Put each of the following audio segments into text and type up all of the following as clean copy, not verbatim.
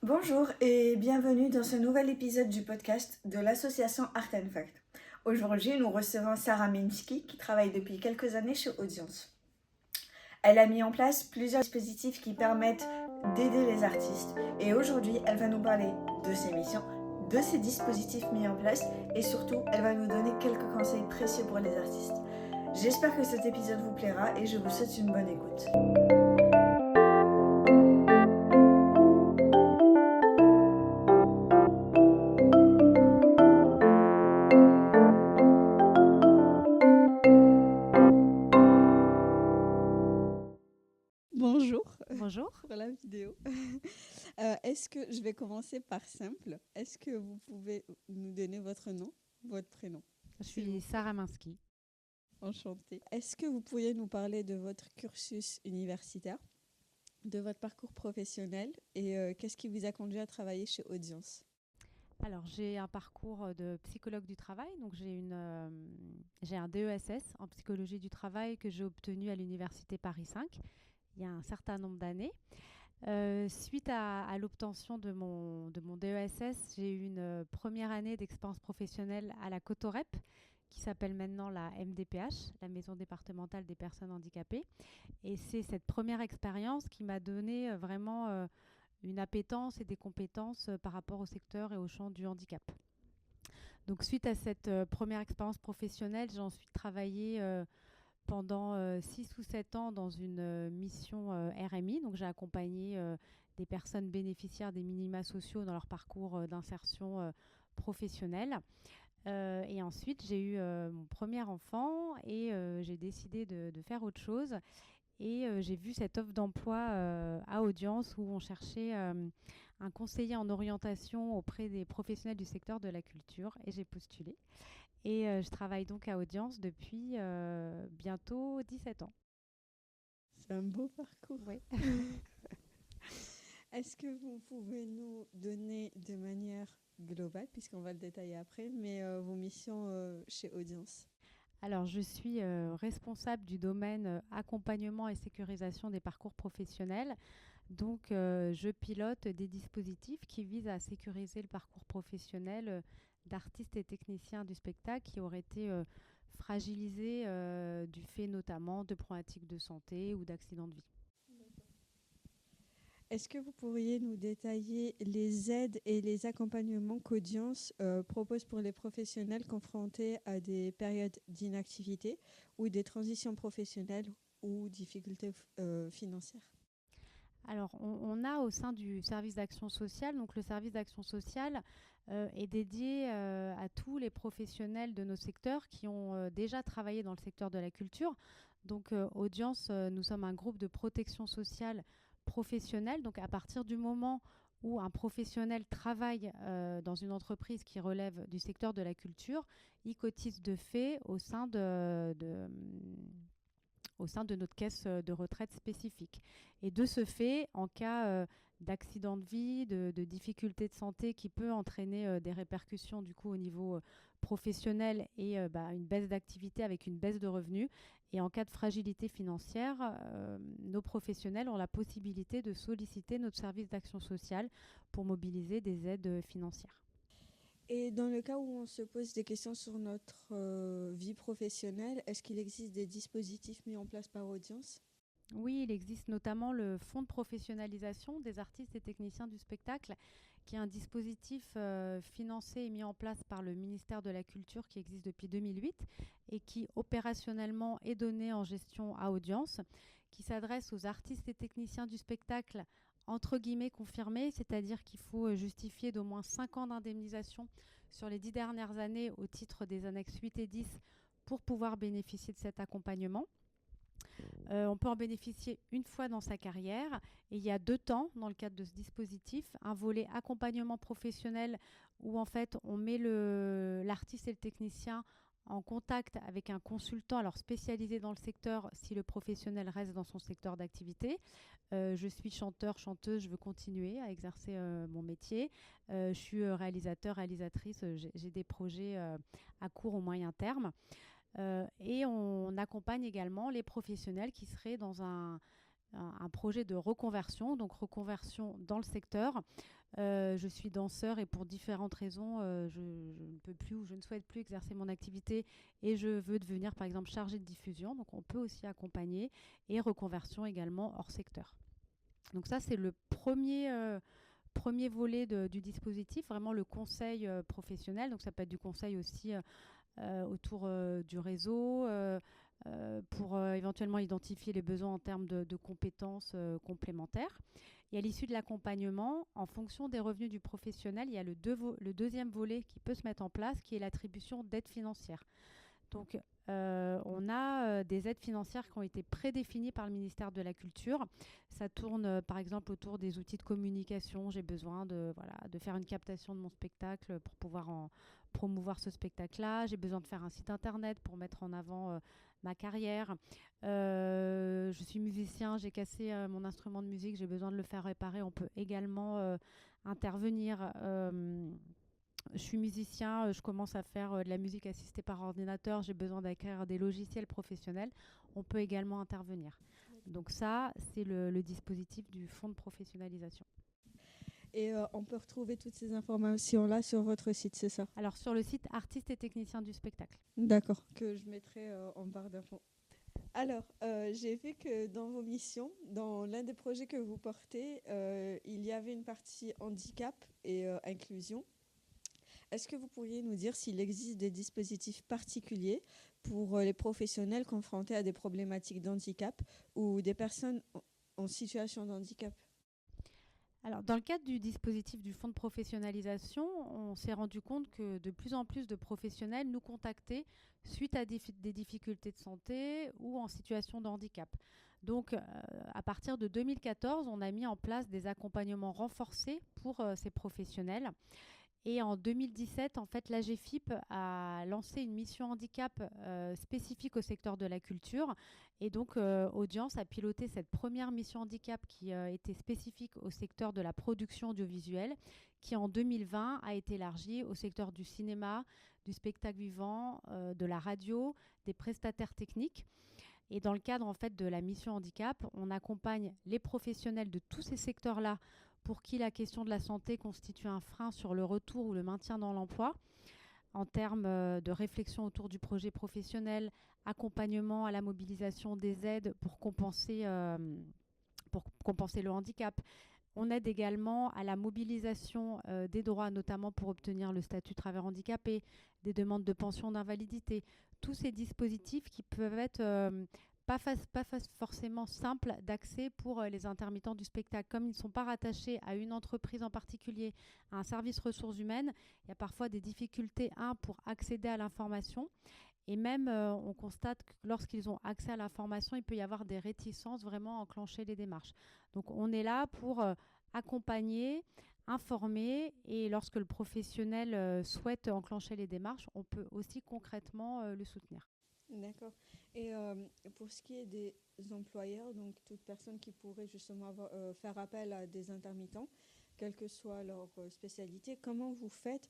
Bonjour et bienvenue dans ce nouvel épisode du podcast de l'association Art Fact. Aujourd'hui, nous recevons Sarah Minsky qui travaille depuis quelques années chez Audience. Elle a mis en place plusieurs dispositifs qui permettent d'aider les artistes et aujourd'hui, elle va nous parler de ses missions, de ces dispositifs mis en place et surtout, elle va nous donner quelques conseils précieux pour les artistes. J'espère que cet épisode vous plaira et je vous souhaite une bonne écoute. Bonjour Bonjour. pour la vidéo. Est-ce que je vais commencer par simple. Est-ce que vous pouvez nous donner votre nom, votre prénom? Je suis Sarah Minsky. Enchantée. Est-ce que vous pourriez nous parler de votre cursus universitaire, de votre parcours professionnel et qu'est-ce qui vous a conduit à travailler chez Audience? Alors, j'ai un parcours de psychologue du travail. Donc, j'ai un DESS en psychologie du travail que j'ai obtenu à l'université Paris 5 il y a un certain nombre d'années. Suite à l'obtention de mon DESS, j'ai eu une première année d'expérience professionnelle à la Cotorep, qui s'appelle maintenant la MDPH, la Maison départementale des personnes handicapées. Et c'est cette première expérience qui m'a donné vraiment une appétence et des compétences par rapport au secteur et au champ du handicap. Donc suite à cette première expérience professionnelle, j'ai ensuite travaillé pendant 6 ou 7 ans dans une mission RMI. Donc j'ai accompagné des personnes bénéficiaires des minima sociaux dans leur parcours d'insertion professionnelle. Et ensuite, j'ai eu mon premier enfant et j'ai décidé de faire autre chose. Et j'ai vu cette offre d'emploi à Audience où on cherchait un conseiller en orientation auprès des professionnels du secteur de la culture et j'ai postulé. Et je travaille donc à Audience depuis bientôt 17 ans. C'est un beau parcours. Oui. Est-ce que vous pouvez nous donner de manière globale, puisqu'on va le détailler après, mais vos missions chez Audience? Alors, je suis responsable du domaine accompagnement et sécurisation des parcours professionnels. Donc, je pilote des dispositifs qui visent à sécuriser le parcours professionnel d'artistes et techniciens du spectacle qui auraient été fragilisés du fait notamment de problématiques de santé ou d'accidents de vie. Est-ce que vous pourriez nous détailler les aides et les accompagnements qu'Audience propose pour les professionnels confrontés à des périodes d'inactivité ou des transitions professionnelles ou difficultés financières? Alors, on a au sein du service d'action sociale, donc le service d'action sociale est dédié à tous les professionnels de nos secteurs qui ont déjà travaillé dans le secteur de la culture. Donc, Audience, nous sommes un groupe de protection sociale professionnelle. Donc, à partir du moment où un professionnel travaille dans une entreprise qui relève du secteur de la culture, il cotise de fait au sein de notre caisse de retraite spécifique. Et de ce fait, en cas d'accident de vie, de difficultés de santé qui peut entraîner des répercussions du coup au niveau professionnel et une baisse d'activité avec une baisse de revenus, et en cas de fragilité financière, nos professionnels ont la possibilité de solliciter notre service d'action sociale pour mobiliser des aides financières. Et dans le cas où on se pose des questions sur notre vie professionnelle, est-ce qu'il existe des dispositifs mis en place par Audience? Oui, il existe notamment le fonds de professionnalisation des artistes et techniciens du spectacle, qui est un dispositif financé et mis en place par le ministère de la Culture qui existe depuis 2008 et qui opérationnellement est donné en gestion à Audience, qui s'adresse aux artistes et techniciens du spectacle entre guillemets confirmés, c'est-à-dire qu'il faut justifier d'au moins 5 ans d'indemnisation sur les 10 dernières années au titre des annexes 8 et 10 pour pouvoir bénéficier de cet accompagnement. On peut en bénéficier une fois dans sa carrière et il y a 2 temps dans le cadre de ce dispositif. Un volet accompagnement professionnel où en fait on met l'artiste et le technicien en contact avec un consultant alors spécialisé dans le secteur si le professionnel reste dans son secteur d'activité. Je suis chanteur, chanteuse, je veux continuer à exercer mon métier. Je suis réalisateur, réalisatrice, j'ai des projets à court ou moyen terme. Et on accompagne également les professionnels qui seraient dans un projet de reconversion, donc reconversion dans le secteur, Je suis danseur et pour différentes raisons, je ne peux plus ou je ne souhaite plus exercer mon activité et je veux devenir par exemple chargée de diffusion. Donc on peut aussi accompagner et reconversion également hors secteur. Donc ça, c'est le premier volet du dispositif, vraiment le conseil professionnel. Donc ça peut être du conseil aussi autour du réseau pour éventuellement identifier les besoins en termes de compétences complémentaires. Et à l'issue de l'accompagnement, en fonction des revenus du professionnel, il y a le deuxième volet qui peut se mettre en place, qui est l'attribution d'aides financières. Donc, on a des aides financières qui ont été prédéfinies par le ministère de la Culture. Ça tourne, par exemple, autour des outils de communication. J'ai besoin de faire une captation de mon spectacle pour pouvoir promouvoir ce spectacle-là. J'ai besoin de faire un site internet pour mettre en avant ma carrière. Je suis musicien, j'ai cassé mon instrument de musique, j'ai besoin de le faire réparer. On peut également intervenir. Je suis musicien, je commence à faire de la musique assistée par ordinateur, j'ai besoin d'acquérir des logiciels professionnels, on peut également intervenir. Donc ça, c'est le dispositif du fonds de professionnalisation. Et on peut retrouver toutes ces informations-là sur votre site, c'est ça? Alors sur le site artistes et techniciens du spectacle. D'accord, que je mettrai en barre d'infos. Alors, j'ai vu que dans vos missions, dans l'un des projets que vous portez, il y avait une partie handicap et inclusion. Est-ce que vous pourriez nous dire s'il existe des dispositifs particuliers pour les professionnels confrontés à des problématiques d'handicap ou des personnes en situation de handicap? Alors, dans le cadre du dispositif du fonds de professionnalisation, on s'est rendu compte que de plus en plus de professionnels nous contactaient suite à des difficultés de santé ou en situation de handicap. Donc, à partir de 2014, on a mis en place des accompagnements renforcés pour ces professionnels. Et en 2017, en fait, l'AGFIP a lancé une mission handicap spécifique au secteur de la culture. Et donc, Audience a piloté cette première mission handicap qui était spécifique au secteur de la production audiovisuelle, qui en 2020 a été élargie au secteur du cinéma, du spectacle vivant, de la radio, des prestataires techniques. Et dans le cadre en fait, de la mission handicap, on accompagne les professionnels de tous ces secteurs-là pour qui la question de la santé constitue un frein sur le retour ou le maintien dans l'emploi, en termes de réflexion autour du projet professionnel, accompagnement à la mobilisation des aides pour compenser le handicap. On aide également à la mobilisation des droits, notamment pour obtenir le statut de travailleur handicapé, des demandes de pension d'invalidité. Tous ces dispositifs qui peuvent être pas forcément simples d'accès pour les intermittents du spectacle. Comme ils ne sont pas rattachés à une entreprise en particulier, à un service ressources humaines, il y a parfois des difficultés, pour accéder à l'information. Et même, on constate que lorsqu'ils ont accès à l'information, il peut y avoir des réticences vraiment à enclencher les démarches. Donc, on est là pour accompagner, informer, et lorsque le professionnel souhaite enclencher les démarches, on peut aussi concrètement le soutenir. D'accord. Et pour ce qui est des employeurs, donc toute personne qui pourrait justement faire appel à des intermittents, quelle que soit leur spécialité, comment vous faites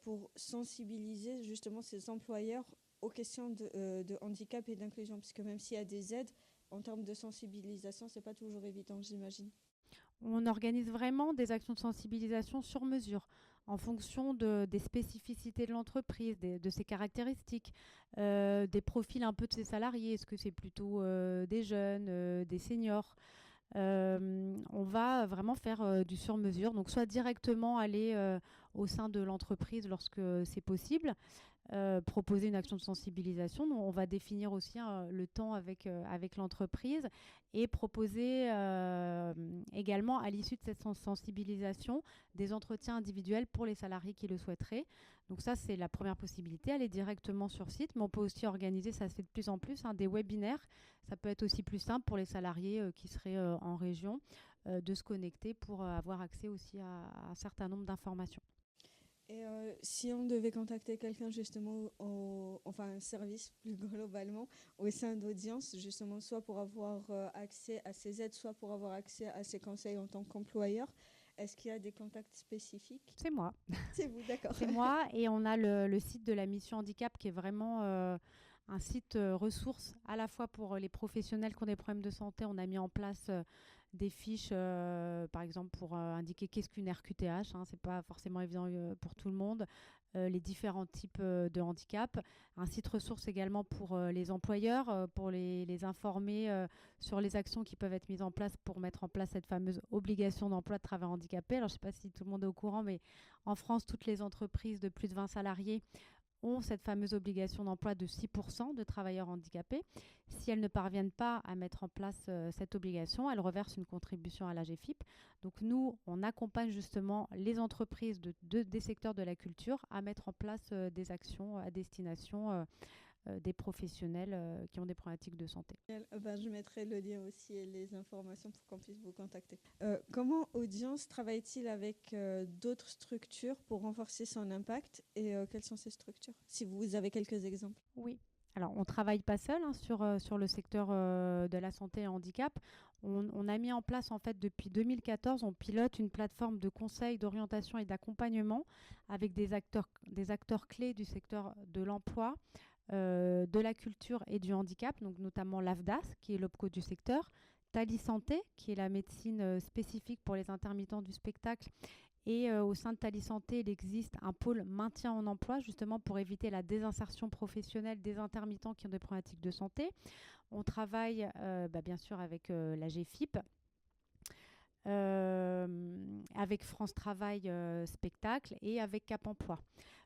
pour sensibiliser justement ces employeurs aux questions de handicap et d'inclusion? Parce que même s'il y a des aides, en termes de sensibilisation, c'est pas toujours évident, j'imagine. On organise vraiment des actions de sensibilisation sur mesure en fonction des spécificités de l'entreprise, de ses caractéristiques, des profils un peu de ses salariés. Est-ce que c'est plutôt des jeunes, des seniors? On va vraiment faire du sur-mesure, donc soit directement aller au sein de l'entreprise lorsque c'est possible, proposer une action de sensibilisation. Donc, on va définir aussi le temps avec l'entreprise et proposer également à l'issue de cette sensibilisation des entretiens individuels pour les salariés qui le souhaiteraient. Donc ça, c'est la première possibilité, aller directement sur site, mais on peut aussi organiser, ça se fait de plus en plus, des webinaires. Ça peut être aussi plus simple pour les salariés qui seraient en région de se connecter pour avoir accès aussi à un certain nombre d'informations. Et si on devait contacter quelqu'un justement, enfin un service plus globalement, au sein d'Audience, justement, soit pour avoir accès à ces aides, soit pour avoir accès à ces conseils en tant qu'employeur, est-ce qu'il y a des contacts spécifiques? C'est moi. C'est vous, d'accord. C'est moi, et on a le site de la mission handicap qui est vraiment un site ressource à la fois pour les professionnels qui ont des problèmes de santé. On a mis en place des fiches, par exemple, pour indiquer qu'est-ce qu'une RQTH. Ce n'est pas forcément évident pour tout le monde. Les différents types de handicap. Un site ressource également pour les employeurs, pour les informer sur les actions qui peuvent être mises en place pour mettre en place cette fameuse obligation d'emploi de travailleurs handicapés. Alors, je ne sais pas si tout le monde est au courant, mais en France, toutes les entreprises de plus de 20 salariés ont cette fameuse obligation d'emploi de 6% de travailleurs handicapés. Si elles ne parviennent pas à mettre en place cette obligation, elles reversent une contribution à l'AGEFIP. Donc nous, on accompagne justement les entreprises des secteurs de la culture à mettre en place des actions à destination des professionnels qui ont des problématiques de santé. Je mettrai le lien aussi et les informations pour qu'on puisse vous contacter. Comment Audience travaille-t-il avec d'autres structures pour renforcer son impact et quelles sont ces structures? Si vous avez quelques exemples. Oui. Alors, on ne travaille pas seul sur le secteur de la santé et handicap. On a mis en place, en fait, depuis 2014, on pilote une plateforme de conseil, d'orientation et d'accompagnement avec des acteurs clés du secteur de l'emploi, de la culture et du handicap, donc notamment l'AFDAS, qui est l'OPCO du secteur, Tali Santé, qui est la médecine spécifique pour les intermittents du spectacle. Et au sein de Tali Santé, il existe un pôle maintien en emploi, justement pour éviter la désinsertion professionnelle des intermittents qui ont des problématiques de santé. On travaille bien sûr avec la GFIP, avec France Travail Spectacle et avec Cap Emploi.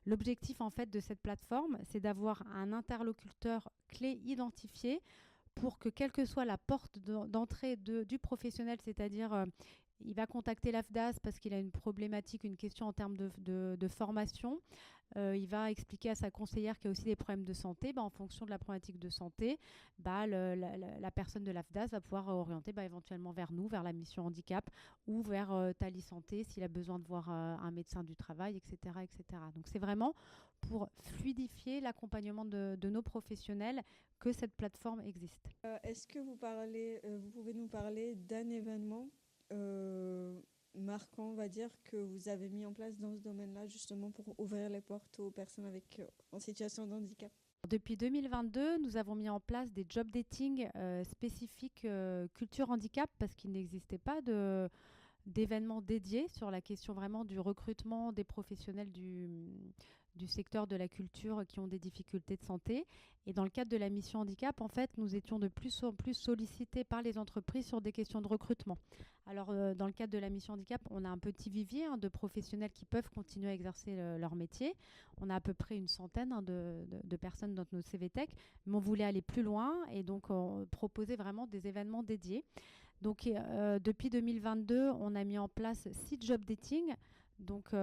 L'objectif en fait de cette plateforme, c'est d'avoir un interlocuteur clé identifié pour que quelle que soit la porte d'entrée du professionnel, c'est-à-dire il va contacter l'AFDAS parce qu'il a une problématique, une question en termes de formation. Il va expliquer à sa conseillère qu'il y a aussi des problèmes de santé. En fonction de la problématique de santé, la personne de l'AFDAS va pouvoir orienter éventuellement vers nous, vers la mission handicap ou vers Tali Santé s'il a besoin de voir un médecin du travail, etc., etc. Donc c'est vraiment pour fluidifier l'accompagnement de nos professionnels que cette plateforme existe. Est-ce que vous pouvez nous parler d'un événement marquant, on va dire, que vous avez mis en place dans ce domaine-là, justement pour ouvrir les portes aux personnes en situation de handicap? Depuis 2022, nous avons mis en place des job dating spécifiques culture handicap parce qu'il n'existait pas d'événements dédiés sur la question vraiment du recrutement des professionnels du secteur de la culture qui ont des difficultés de santé. Et dans le cadre de la mission handicap, en fait, nous étions de plus en plus sollicités par les entreprises sur des questions de recrutement. Alors, dans le cadre de la mission handicap, on a un petit vivier de professionnels qui peuvent continuer à exercer leur métier. On a à peu près une centaine de personnes dans notre CVTech, mais on voulait aller plus loin et donc proposer vraiment des événements dédiés. Donc, depuis 2022, on a mis en place 6 job dating, donc,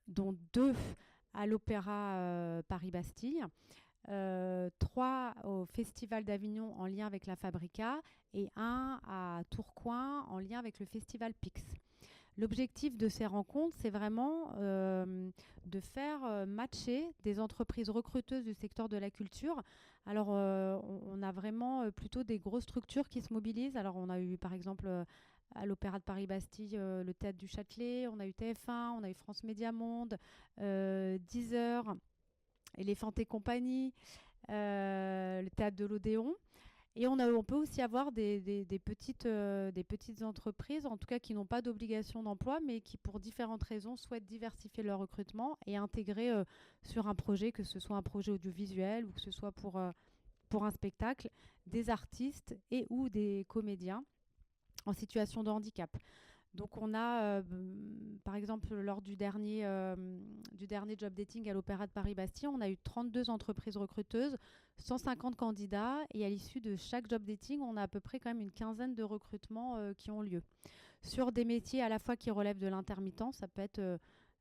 dont 2 à l'Opéra Paris-Bastille, 3 au Festival d'Avignon en lien avec la Fabrica et 1 à Tourcoing en lien avec le Festival Pix. L'objectif de ces rencontres, c'est vraiment de faire matcher des entreprises recruteuses du secteur de la culture. Alors, on a vraiment plutôt des grosses structures qui se mobilisent. Alors, on a eu, par exemple, à l'Opéra de Paris-Bastille, le Théâtre du Châtelet, on a eu TF1, on a eu France Média Monde, 10h, Éléphant et compagnie, le Théâtre de l'Odéon. Et on peut aussi avoir des petites entreprises, en tout cas qui n'ont pas d'obligation d'emploi, mais qui, pour différentes raisons, souhaitent diversifier leur recrutement et intégrer sur un projet, que ce soit un projet audiovisuel ou que ce soit pour un spectacle, des artistes et ou des comédiens en situation de handicap. Donc on a, par exemple, lors du dernier job dating à l'Opéra de Paris-Bastille, on a eu 32 entreprises recruteuses, 150 candidats, et à l'issue de chaque job dating, on a à peu près quand même une quinzaine de recrutements qui ont lieu. Sur des métiers à la fois qui relèvent de l'intermittent, ça peut être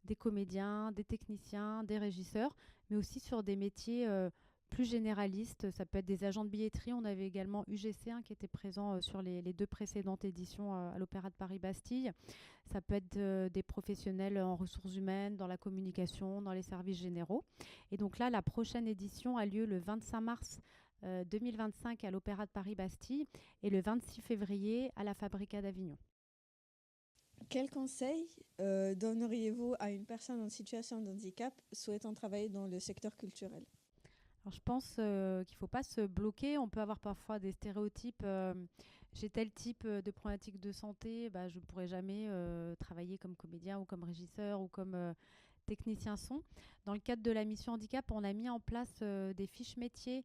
des comédiens, des techniciens, des régisseurs, mais aussi sur des métiers plus généralistes, ça peut être des agents de billetterie. On avait également UGC qui était présent sur les 2 précédentes éditions à l'Opéra de Paris-Bastille. Ça peut être des professionnels en ressources humaines, dans la communication, dans les services généraux. Et donc là, la prochaine édition a lieu le 25 mars 2025 à l'Opéra de Paris-Bastille et le 26 février à la Fabrica d'Avignon. Quel conseil donneriez-vous à une personne en situation de handicap souhaitant travailler dans le secteur culturel ? Alors, je pense qu'il ne faut pas se bloquer. On peut avoir parfois des stéréotypes j'ai tel type de problématique de santé, bah, je ne pourrais jamais travailler comme comédien ou comme régisseur ou comme technicien son. Dans le cadre de la mission handicap, on a mis en place des fiches métiers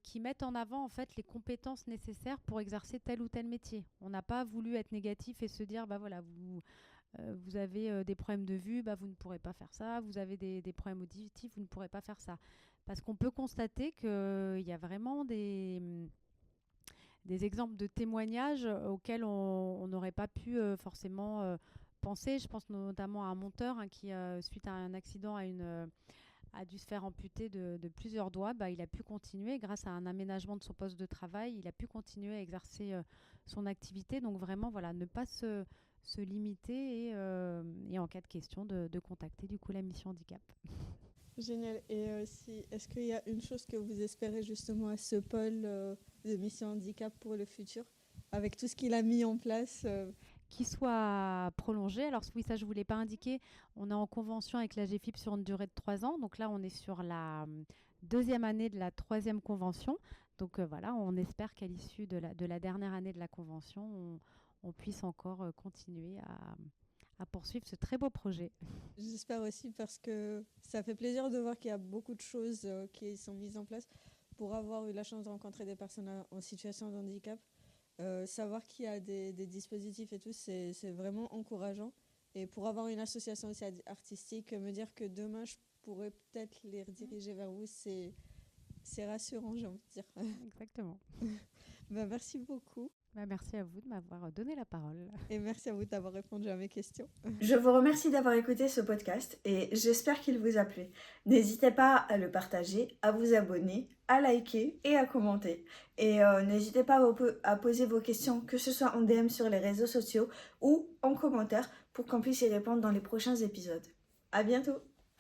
qui mettent en avant en fait les compétences nécessaires pour exercer tel ou tel métier. On n'a pas voulu être négatif et se dire bah voilà vous avez des problèmes de vue, bah vous ne pourrez pas faire ça. Vous avez des problèmes auditifs, vous ne pourrez pas faire ça. Parce qu'on peut constater qu'il y a vraiment des exemples de témoignages auxquels on n'aurait pas pu forcément penser. Je pense notamment à un monteur qui, suite à un accident, a dû se faire amputer de plusieurs doigts. Bah, il a pu continuer, grâce à un aménagement de son poste de travail, il a pu continuer à exercer son activité. Donc vraiment, voilà, ne pas se limiter et en cas de question, de contacter du coup la mission handicap. Génial. Et est-ce qu'il y a une chose que vous espérez justement à ce pôle de mission handicap pour le futur, avec tout ce qu'il a mis en place Qui soit prolongé. Alors oui, ça je ne vous l'ai pas indiqué, on est en convention avec la GFIP sur une durée de 3 ans. Donc là, on est sur la deuxième année de la troisième convention. Donc voilà, on espère qu'à l'issue de la dernière année de la convention, on puisse encore continuer à poursuivre ce très beau projet. J'espère aussi, parce que ça fait plaisir de voir qu'il y a beaucoup de choses qui sont mises en place pour avoir eu la chance de rencontrer des personnes en situation de handicap. Savoir qu'il y a des dispositifs et tout, c'est vraiment encourageant. Et pour avoir une association aussi artistique, me dire que demain, je pourrais peut-être les rediriger vers vous, c'est rassurant, j'ai envie de dire. Exactement. Merci beaucoup. Merci à vous de m'avoir donné la parole. Et merci à vous d'avoir répondu à mes questions. Je vous remercie d'avoir écouté ce podcast et j'espère qu'il vous a plu. N'hésitez pas à le partager, à vous abonner, à liker et à commenter. Et n'hésitez pas à poser vos questions, que ce soit en DM sur les réseaux sociaux ou en commentaire, pour qu'on puisse y répondre dans les prochains épisodes. À bientôt!